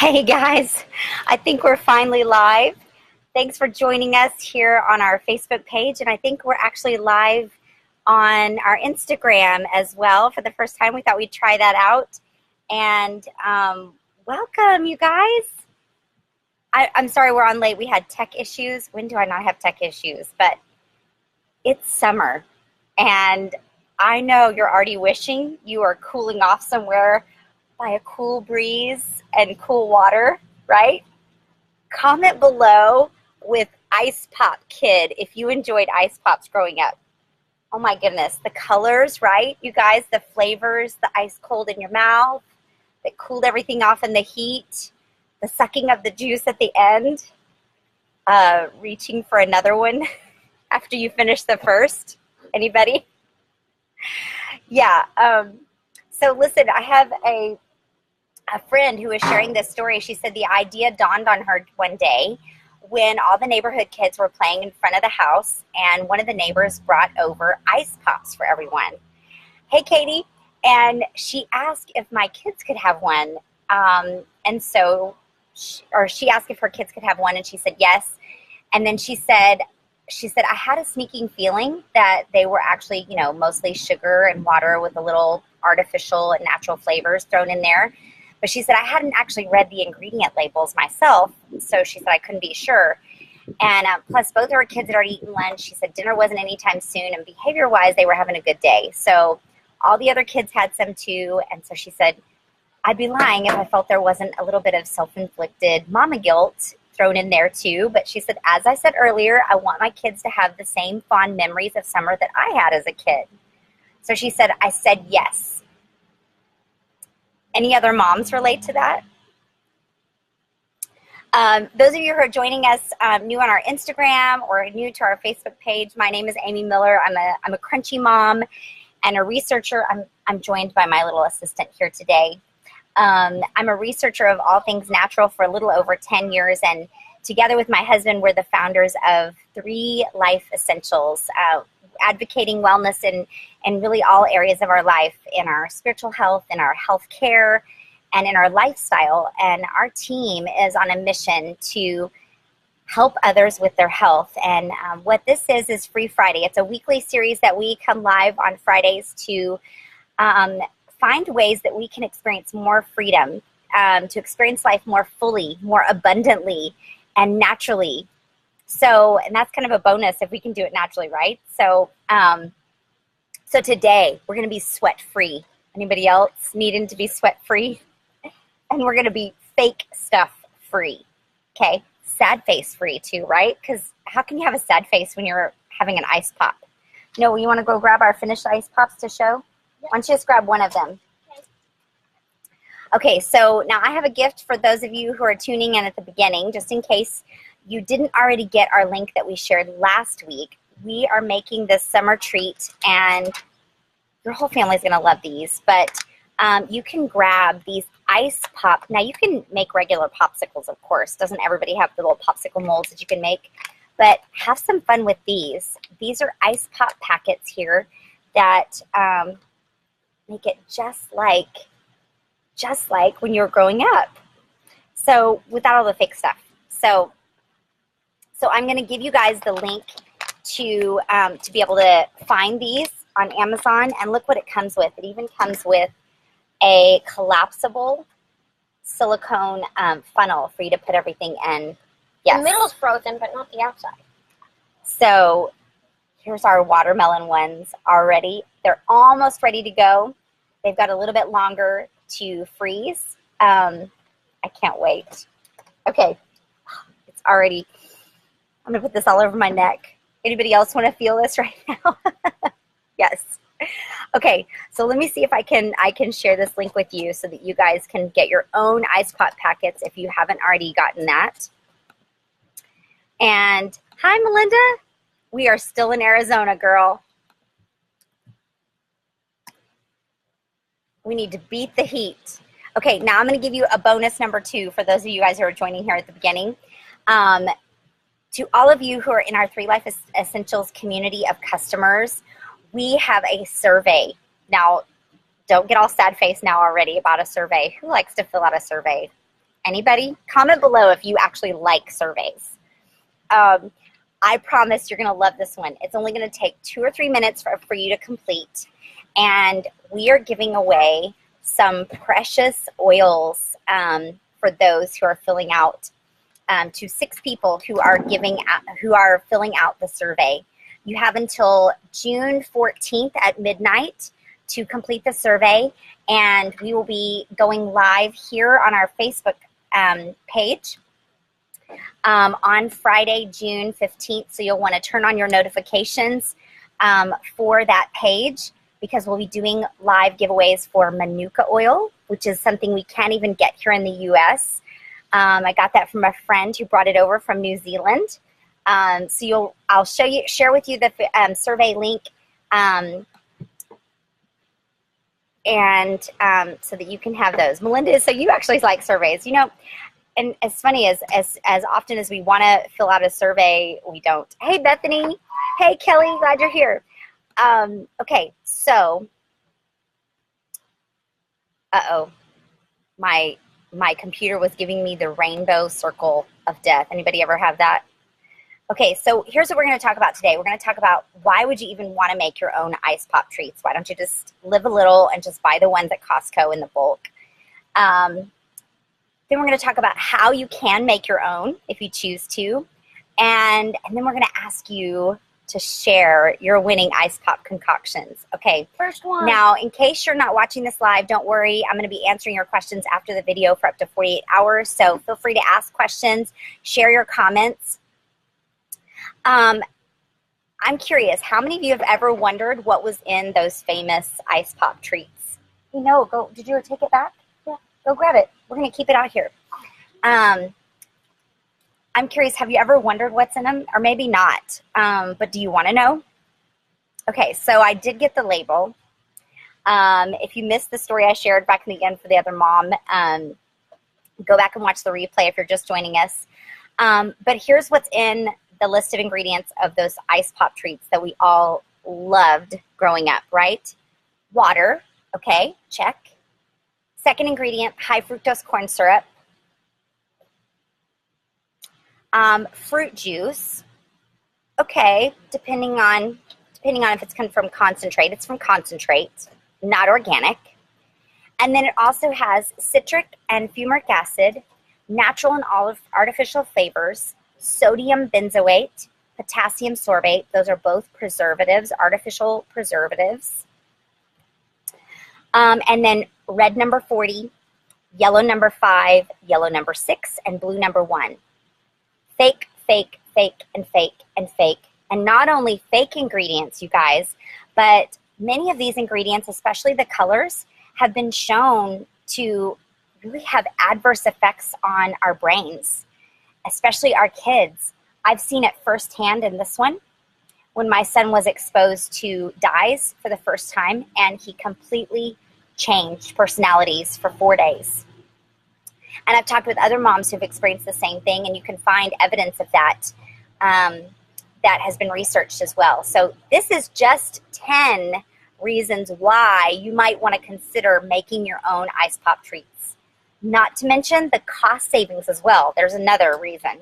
Hey guys, I think we're finally live. Thanks for joining us here on our Facebook page, and I think we're actually live on our Instagram as well for the first time. We thought we'd try that out. And welcome, you guys. I'm sorry we're on late. We had tech issues. When do I not have tech issues? But it's summer, and I know you're already wishing you are cooling off somewhere by a cool breeze and cool water, right? Comment below with Ice Pop Kid if you enjoyed Ice Pops growing up. Oh my goodness, the colors, right? You guys, the flavors, the ice cold in your mouth that cooled everything off in the heat, the sucking of the juice at the end, reaching for another one after you finish the first. Anybody? Yeah. So listen, I have a friend who was sharing this story. She said the idea dawned on her one day when all the neighborhood kids were playing in front of the house, and one of the neighbors brought over ice pops for everyone. Hey, Katie. And she asked if my kids could have one. She asked if her kids could have one, and she said yes. And then she said, I had a sneaking feeling that they were actually, mostly sugar and water with a little artificial and natural flavors thrown in there. But she said, I hadn't actually read the ingredient labels myself, so she said I couldn't be sure. And plus, both of her kids had already eaten lunch. She said dinner wasn't anytime soon, and behavior-wise, they were having a good day. So all the other kids had some too, and so she said, I'd be lying if I felt there wasn't a little bit of self-inflicted mama guilt thrown in there too. But she said, as I said earlier, I want my kids to have the same fond memories of summer that I had as a kid. So she said, I said yes. Any other moms relate to that? Those of you who are joining us new on our Instagram or new to our Facebook page, my name is Amy Miller. I'm a crunchy mom and a researcher. I'm joined by my little assistant here today. I'm a researcher of all things natural for a little over 10 years, and together with my husband, we're the founders of 3 Life Essentials, advocating wellness in really all areas of our life, in our spiritual health, in our health care, and in our lifestyle. And our team is on a mission to help others with their health. And what this is Free Friday. It's a weekly series that we come live on Fridays to find ways that we can experience more freedom, to experience life more fully, more abundantly, and naturally. So, and that's kind of a bonus if we can do it naturally, right? So, so today we're going to be sweat-free. Anybody else needing to be sweat-free? And we're going to be fake stuff-free, okay? Sad face-free too, right? Because how can you have a sad face when you're having an ice pop? No, you want to go grab our finished ice pops to show? Why don't you just grab one of them? Okay, so now I have a gift for those of you who are tuning in at the beginning, just in case you didn't already get our link that we shared last week. We are making this summer treat, and your whole family's going to love these, but you can grab these ice pop. Now, you can make regular popsicles, of course. Doesn't everybody have the little popsicle molds that you can make? But have some fun with these. These are ice pop packets here that make it just like when you were growing up. So without all the fake stuff. So I'm going to give you guys the link to be able to find these on Amazon, and look what it comes with. It even comes with a collapsible silicone funnel for you to put everything in. Yes. The middle's frozen, but not the outside. So here's our watermelon ones already. They're almost ready to go. They've got a little bit longer to freeze. I can't wait. Okay, it's already, I'm gonna put this all over my neck. Anybody else want to feel this right now? Yes. Okay, so let me see if I can share this link with you so that you guys can get your own ice pop packets if you haven't already gotten that. And hi, Melinda. We are still in Arizona, girl. We need to beat the heat. Okay, now I'm going to give you a bonus number 2 for those of you guys who are joining here at the beginning. To all of you who are in our 3 Life Essentials community of customers, we have a survey. Now, don't get all sad face now already about a survey. Who likes to fill out a survey? Anybody? Comment below if you actually like surveys. I promise you're going to love this one. It's only going to take 2 or 3 minutes for you to complete. And we are giving away some precious oils for those who are filling out, to 6 people who are filling out the survey. You have until June 14th at midnight to complete the survey, and we will be going live here on our Facebook page on Friday, June 15th. So you'll want to turn on your notifications for that page, because we'll be doing live giveaways for Manuka oil, which is something we can't even get here in the U.S. I got that from a friend who brought it over from New Zealand. So I'll share with you the survey link, and so that you can have those. Melinda, so you actually like surveys, you know, and as funny as often as we want to fill out a survey, we don't. Hey, Bethany. Hey, Kelly. Glad you're here. Okay, so, my computer was giving me the rainbow circle of death. Anybody ever have that? Okay, so here's what we're going to talk about today. We're going to talk about why would you even want to make your own ice pop treats? Why don't you just live a little and just buy the ones at Costco in the bulk? Then we're going to talk about how you can make your own if you choose to. And then we're going to ask you to share your winning ice pop concoctions. Okay, First one. Now, in case you're not watching this live, don't worry. I'm going to be answering your questions after the video for up to 48 hours. So feel free to ask questions, share your comments. I'm curious, how many of you have ever wondered what was in those famous ice pop treats? You know, did you take it back? Yeah, go grab it. We're going to keep it out here. I'm curious, have you ever wondered what's in them? Or maybe not, but do you want to know? Okay, so I did get the label. If you missed the story I shared back in the end for the other mom, go back and watch the replay if you're just joining us. But here's what's in the list of ingredients of those ice pop treats that we all loved growing up, right? Water, okay, check. Second ingredient, high fructose corn syrup. Fruit juice, okay, depending on if it's come from concentrate. It's from concentrate, not organic. And then it also has citric and fumaric acid, natural and artificial flavors, sodium benzoate, potassium sorbate. Those are both preservatives, artificial preservatives. And then red number 40, yellow number 5, yellow number 6, and blue number 1. Fake, fake, fake, and fake, and fake. And not only fake ingredients, you guys, but many of these ingredients, especially the colors, have been shown to really have adverse effects on our brains, especially our kids. I've seen it firsthand in this one when my son was exposed to dyes for the first time, and he completely changed personalities for 4 days. And I've talked with other moms who've experienced the same thing, and you can find evidence of that that has been researched as well. So this is just 10 reasons why you might want to consider making your own ice pop treats. Not to mention the cost savings as well. There's another reason.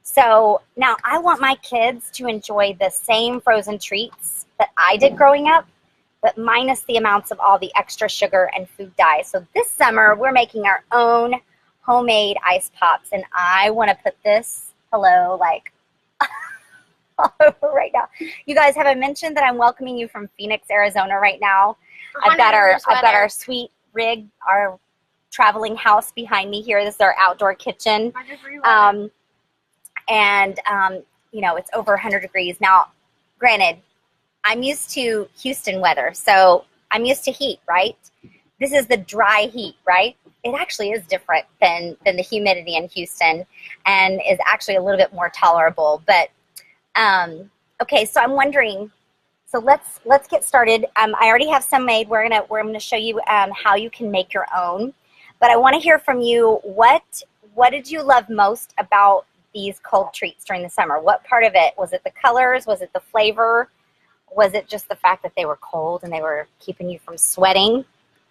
So now I want my kids to enjoy the same frozen treats that I did growing up, but minus the amounts of all the extra sugar and food dyes. So this summer, we're making our own homemade ice pops, and I want to put this, like all over right now. You guys, have I mentioned that I'm welcoming you from Phoenix, Arizona right now? I've got our sweet rig, our traveling house behind me here. This is our outdoor kitchen. You know, it's over 100 degrees. Now, granted, I'm used to Houston weather, so I'm used to heat, right? This is the dry heat, right? It actually is different than the humidity in Houston, and is actually a little bit more tolerable. But okay, so I'm wondering. So let's get started. I already have some made. We're gonna show you how you can make your own. But I want to hear from you. What did you love most about these cold treats during the summer? What part of it? Was it the colors? Was it the flavor? Was it just the fact that they were cold and they were keeping you from sweating?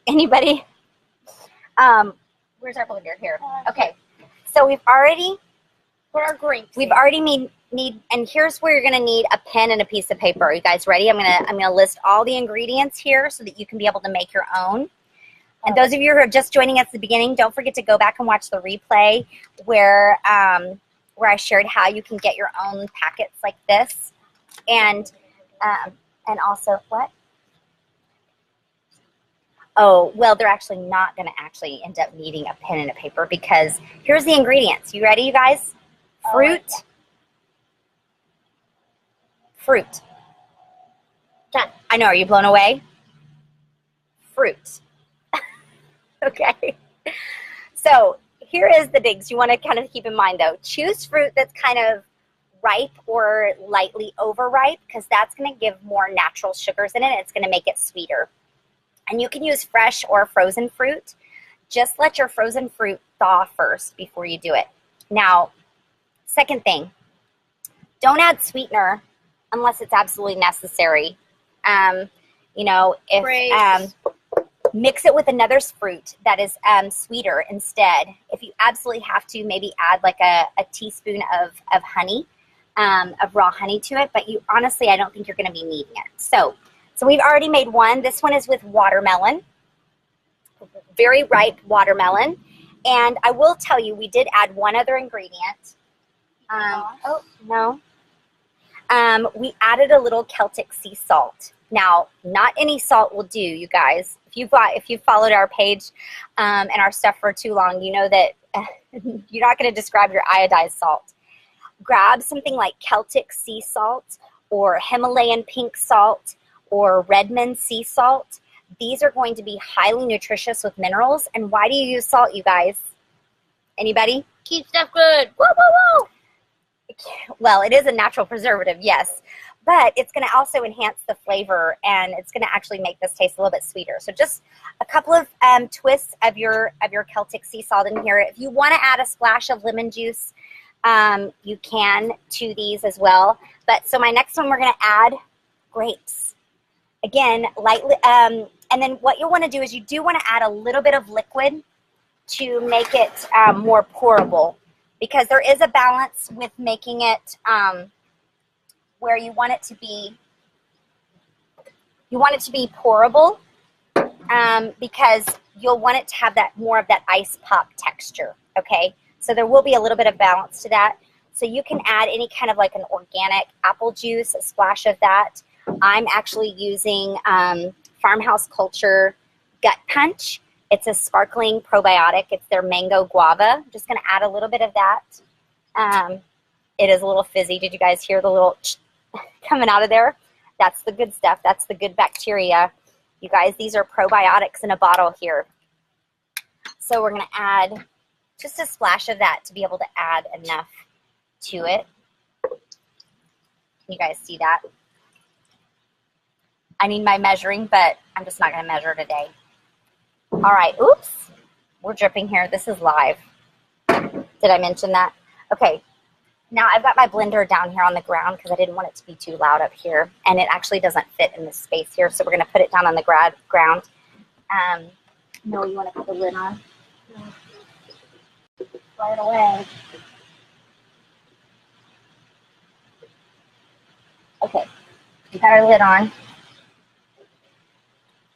Anybody? Where's our blender here? Okay, so we've already Put our grapes. We've already need, and here's where you're gonna need a pen and a piece of paper. Are you guys ready? I'm gonna list all the ingredients here so that you can be able to make your own. And those of you who are just joining us at the beginning, don't forget to go back and watch the replay where I shared how you can get your own packets like this, and also what? Oh, well, they're actually not going to actually end up needing a pen and a paper because here's the ingredients. You ready, you guys? Fruit. Fruit. Done. I know. Are you blown away? Fruit. Okay. So here is the digs you want to kind of keep in mind, though. Choose fruit that's kind of ripe or lightly overripe because that's going to give more natural sugars in it. It's going to make it sweeter. And you can use fresh or frozen fruit. Just let your frozen fruit thaw first before you do it. Now, second thing, don't add sweetener unless it's absolutely necessary. Mix it with another fruit that is sweeter instead. If you absolutely have to, maybe add like a teaspoon of honey, of raw honey to it. But honestly, I don't think you're going to be needing it. So we've already made one. This one is with watermelon, very ripe watermelon. And I will tell you, we did add one other ingredient. We added a little Celtic sea salt. Now, not any salt will do, you guys. If you've followed our page and our stuff for too long, you know that you're not going to describe your iodized salt. Grab something like Celtic sea salt or Himalayan pink salt or Redmond sea salt. These are going to be highly nutritious with minerals. And why do you use salt, you guys? Anybody? Keep stuff good. Whoa, whoa, whoa. Well, it is a natural preservative, yes, but it's going to also enhance the flavor, and it's going to actually make this taste a little bit sweeter. So just a couple of twists of your Celtic sea salt in here. If you want to add a splash of lemon juice, you can to these as well. But so my next one, we're going to add grapes. Again, lightly, and then what you'll want to do is you do want to add a little bit of liquid to make it more pourable. Because there is a balance with making it where you want it to be pourable because you'll want it to have more of that ice pop texture, okay? So there will be a little bit of balance to that. So you can add any kind of like an organic apple juice, a splash of that. I'm actually using Farmhouse Culture Gut Punch. It's a sparkling probiotic. It's their mango guava. I'm just going to add a little bit of that. It is a little fizzy. Did you guys hear the little coming out of there? That's the good stuff. That's the good bacteria. You guys, these are probiotics in a bottle here. So we're going to add just a splash of that to be able to add enough to it. Can you guys see that? I need my measuring, but I'm just not going to measure today. All right, oops, we're dripping here. This is live. Did I mention that? Okay, now I've got my blender down here on the ground because I didn't want it to be too loud up here, and it actually doesn't fit in this space here, so we're going to put it down on the ground. No, you want to put the lid on? No. Right away. Okay, we got our lid on.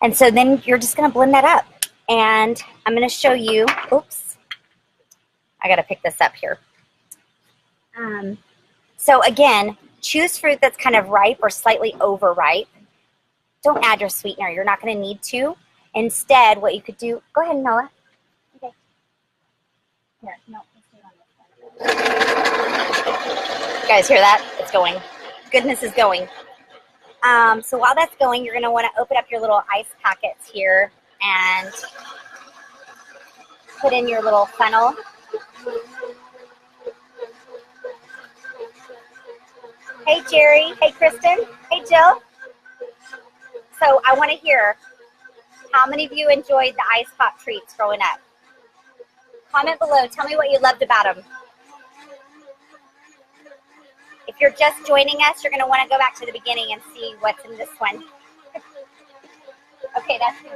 And so then you're just going to blend that up. And I'm going to show you, oops, I got to pick this up here. So again, choose fruit that's kind of ripe or slightly overripe. Don't add your sweetener. You're not going to need to. Instead, what you could do, go ahead, Noah. Okay. Here, no, let's do it on this one. You guys hear that? It's going. Goodness is going. So while that's going, you're going to want to open up your little ice packets here and put in your little funnel. Hey, Jerry. Hey, Kristen. Hey, Jill. So I want to hear how many of you enjoyed the ice pop treats growing up. Comment below. Tell me what you loved about them. If you're just joining us, you're going to want to go back to the beginning and see what's in this one. Okay, that's good.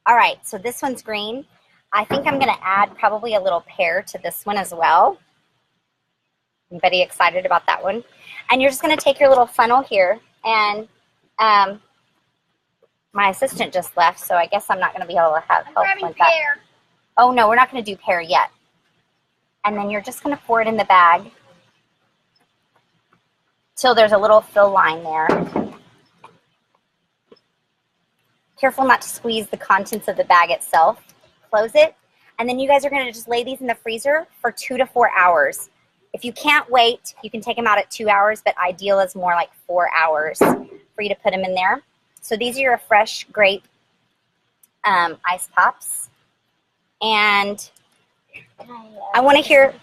All right, so this one's green. I think I'm going to add probably a little pear to this one as well. Anybody excited about that one? And you're just going to take your little funnel here, and my assistant just left, so I guess I'm not going to be able to have help with that. Oh, no, we're not going to do pear yet. And then you're just going to pour it in the bag till there's a little fill line there. Careful not to squeeze the contents of the bag itself. Close it. And then you guys are going to just lay these in the freezer for 2 to 4 hours. If you can't wait, you can take them out at 2 hours, but ideal is more like 4 hours for you to put them in there. So these are your fresh grape ice pops. And I want to hear,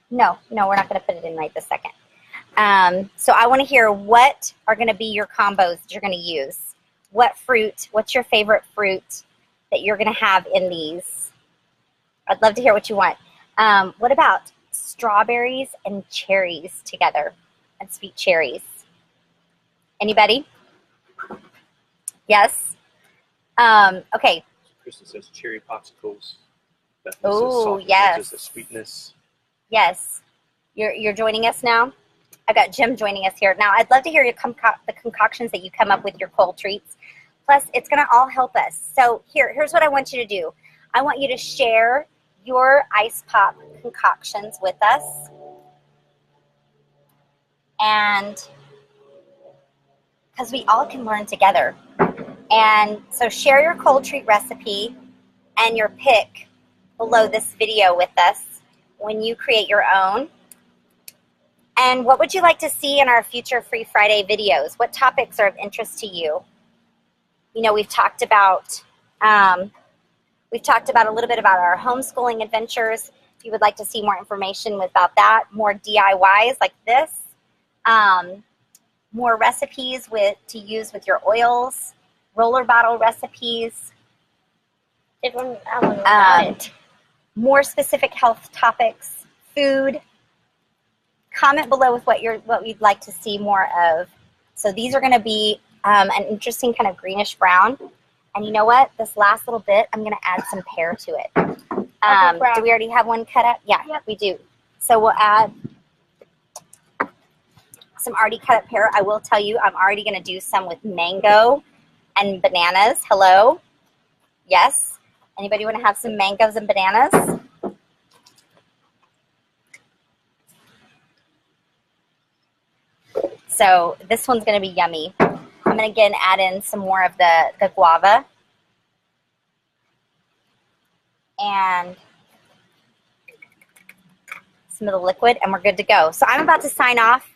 no, we're not going to put it in right this second. So I want to hear what are going to be your combos that you're going to use. What fruit, what's your favorite fruit that you're going to have in these? I'd love to hear what you want. What about strawberries and cherries together, and sweet cherries? Anybody? Yes? Okay. Kristen says cherry popsicles. Oh, yes. The sweetness. Yes. You're joining us now? I've got Jim joining us here. Now, I'd love to hear the concoctions that you come up with, your cold treats. Plus, it's going to all help us. So here's what I want you to do. I want you to share your ice pop concoctions with us. And because we all can learn together. And so share your cold treat recipe and your pick below this video with us when you create your own. And what would you like to see in our future Free Friday videos? What topics are of interest to you? You know, we've talked about a little bit about our homeschooling adventures. If you would like to see more information about that, more DIYs like this, more recipes to use with your oils, roller bottle recipes, more specific health topics, food. Comment below with what you'd like to see more of. So these are going to be an interesting kind of greenish brown. And you know what? This last little bit, I'm going to add some pear to it. Do we already have one cut up? Yeah, yep. We do. So we'll add some already cut up pear. I will tell you, I'm already going to do some with mango and bananas. Hello? Yes? Anybody want to have some mangoes and bananas? So this one's going to be yummy. I'm going to again add in some more of the guava. And some of the liquid, and we're good to go. So I'm about to sign off.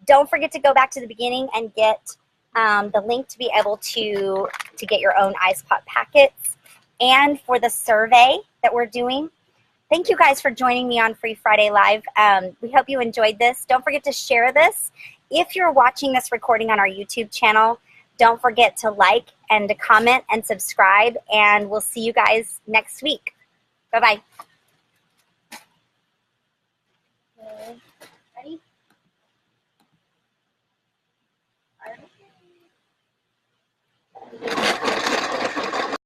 Don't forget to go back to the beginning and get the link to be able to get your own ice pop packets, and for the survey that we're doing. Thank you guys for joining me on Free Friday Live. We hope you enjoyed this. Don't forget to share this. If you're watching this recording on our YouTube channel, don't forget to like and to comment and subscribe, and we'll see you guys next week. Bye-bye.